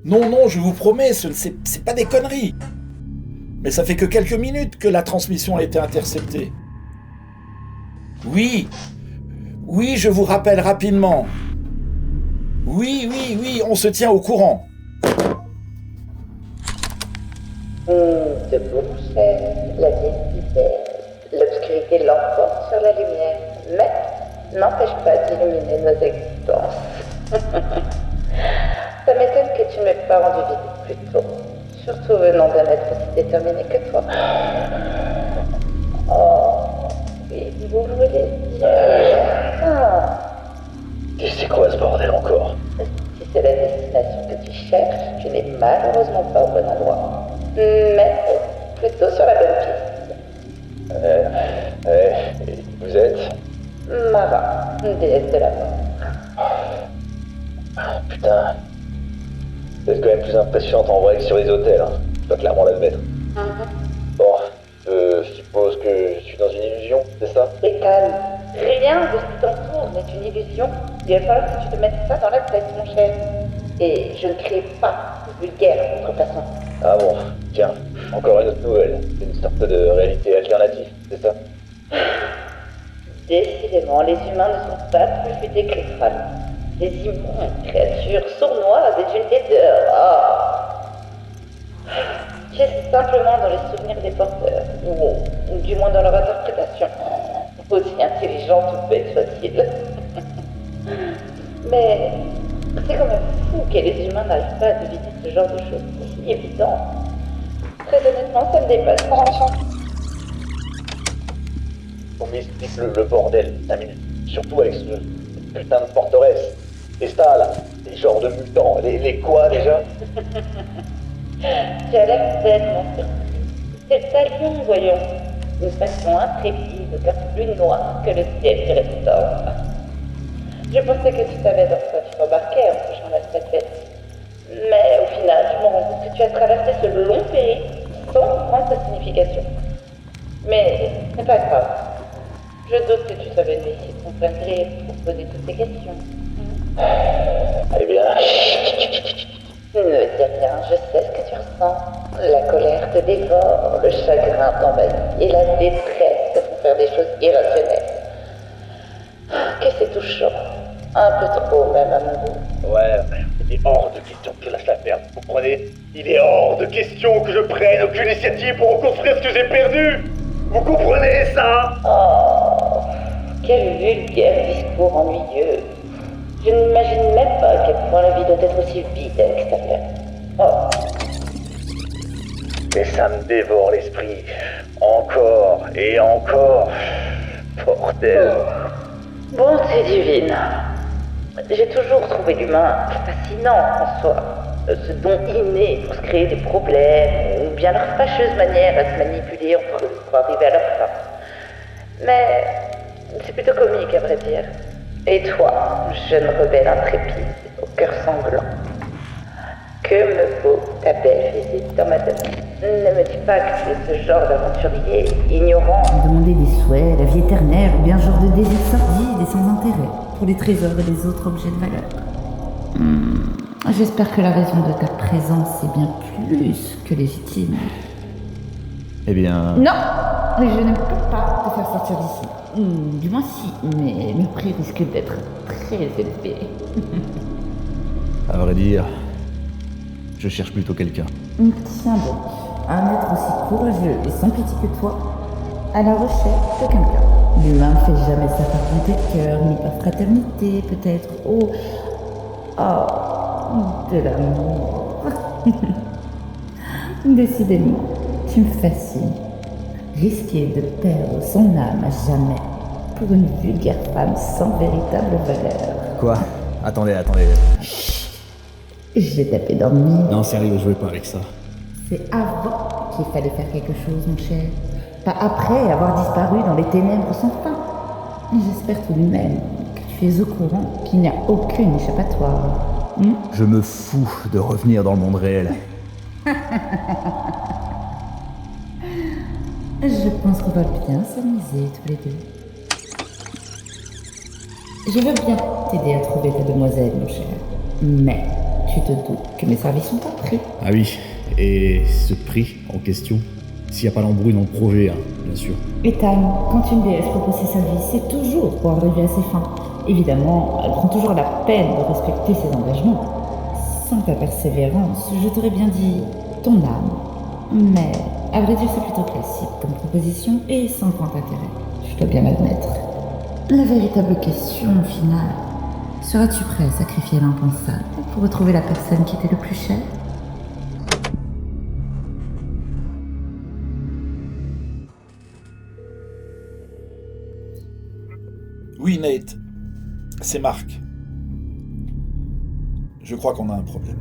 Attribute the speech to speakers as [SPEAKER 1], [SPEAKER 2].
[SPEAKER 1] Non, non, je vous promets, c'est pas des conneries. Mais ça fait que quelques minutes que la transmission a été interceptée. Oui, oui, je vous rappelle rapidement. Oui, oui, oui, on se tient au courant.
[SPEAKER 2] Debout, cher, la vie est divers. L'obscurité l'emporte sur la lumière, mais n'empêche pas d'illuminer nos existences. Ça m'étonne que tu ne m'aies pas rendu visite plus tôt, surtout venant d'un être aussi déterminé que toi. Oh, oui, vous voulez dire...
[SPEAKER 3] Et c'est quoi ce bordel encore?
[SPEAKER 2] Si c'est la destination que tu cherches, tu n'es malheureusement pas au bon endroit. Mais plutôt sur la bonne piste.
[SPEAKER 3] Et vous êtes?
[SPEAKER 2] Mara, déesse de la mort.
[SPEAKER 3] Putain. Vous êtes quand même plus impressionnante en vrai que sur les hôtels, hein. Je dois clairement l'admettre. Bon, je suppose que je suis dans une illusion, c'est ça?
[SPEAKER 2] Et calme, rien de ce qui t'entoure n'est une illusion. Il va falloir que tu te mettes ça dans la tête, mon cher. Et je ne crée pas de vulgaire contrefaçon.
[SPEAKER 3] Ah bon, tiens, encore une autre nouvelle. C'est une sorte de réalité alternative, c'est ça?
[SPEAKER 2] Décidément, les humains ne sont pas plus futés que les crânes. Des immondes créatures sournoises et d'une laideur. Tu es simplement dans les souvenirs des porteurs, ou du moins dans leur interprétation. Aussi intelligente ou bête soit-il. Mais c'est quand même fou que les humains n'arrivent pas à deviner ce genre de choses si évidentes. Très honnêtement, ça me dépasse.
[SPEAKER 3] On m'explique le bordel, 5 minutes. Surtout avec ce putain de forteresse. Et ça là, les genres de mutants, les quoi déjà?
[SPEAKER 2] Tu as l'air tellement surpris. C'est le talion, voyons. Une façon intrépide, car plus noire que le ciel qui restaure. Je pensais que tu savais dans quoi tu t'embarquais en touchant la statuette. Mais au final, je me rends compte que tu as traversé ce long périple sans comprendre sa signification. Mais ce n'est pas grave. Je doute que tu savais essayer de comprendre pour poser toutes ces questions.
[SPEAKER 3] Eh bien...
[SPEAKER 2] Ne dis rien, je sais ce que tu ressens. La colère te dévore, le chagrin t'envahit et la détresse te font faire des choses irrationnelles. Que c'est touchant. Un peu trop même à mon goût.
[SPEAKER 3] Ouais, il est hors de question que je lâche l'affaire, vous comprenez? Il est hors de question que je prenne aucune initiative pour reconstruire ce que j'ai perdu. Vous comprenez ça?
[SPEAKER 2] Oh, quel vulgaire discours ennuyeux. Je n'imagine même pas à quel point la vie doit être aussi vide à l'extérieur. Oh.
[SPEAKER 3] Mais ça me dévore l'esprit. Encore et encore. Bordel.
[SPEAKER 2] Bonté divine. J'ai toujours trouvé l'humain fascinant en soi. Ce don inné pour se créer des problèmes, ou bien leur fâcheuse manière à se manipuler entre eux pour arriver à leur fin. Mais c'est plutôt comique à vrai dire. Et toi, jeune rebelle intrépide, au cœur sanglant, que me vaut ta belle visite dans ma demeure? Ne me dis pas que tu es ce genre d'aventurier ignorant.
[SPEAKER 4] Demander des souhaits, la vie éternelle, ou bien genre de désir sordide et sans intérêt, pour les trésors et les autres objets de valeur. J'espère que la raison de ta présence est bien plus que légitime.
[SPEAKER 5] Eh bien...
[SPEAKER 4] Non, je ne peux pas te faire sortir d'ici. Du moins si, mais le prix risque d'être très élevé.
[SPEAKER 5] À vrai dire, je cherche plutôt quelqu'un.
[SPEAKER 4] Tiens donc, un être aussi courageux et sans pitié que toi, à la recherche de quelqu'un. L'humain ne fait jamais sa part de cœur, ni par fraternité, peut-être. Oh, de l'amour. Décidément, tu me fascines. Risquer de perdre son âme à jamais pour une vulgaire femme sans véritable valeur.
[SPEAKER 5] Quoi? Attendez.
[SPEAKER 4] J'ai tapé dans le mille.
[SPEAKER 5] Non, sérieux, jouez pas avec ça.
[SPEAKER 4] C'est avant qu'il fallait faire quelque chose, mon cher. Pas après avoir disparu dans les ténèbres sans fin. J'espère tout de même que tu es au courant qu'il n'y a aucune échappatoire.
[SPEAKER 5] Je me fous de revenir dans le monde réel.
[SPEAKER 4] Je pense qu'on va bien s'amuser tous les deux. Je veux bien t'aider à trouver ta demoiselle, mon cher. Mais tu te doutes que mes services sont pas pris.
[SPEAKER 6] Ah oui, et ce prix en question, s'il n'y a pas l'embrouille dans le projet, hein, bien sûr.
[SPEAKER 4] Ethan, quand une déesse propose ses services, c'est toujours pour arriver à ses fins. Évidemment, elle prend toujours la peine de respecter ses engagements. Sans ta persévérance, je t'aurais bien dit ton âme. Mais, à vrai dire, c'est plutôt classique comme proposition et sans grand intérêt. Je dois bien l'admettre. La véritable question, au final, seras-tu prêt à sacrifier l'impensable pour retrouver la personne qui t'est le plus chère?
[SPEAKER 1] Oui, Nate. C'est Marc. Je crois qu'on a un problème.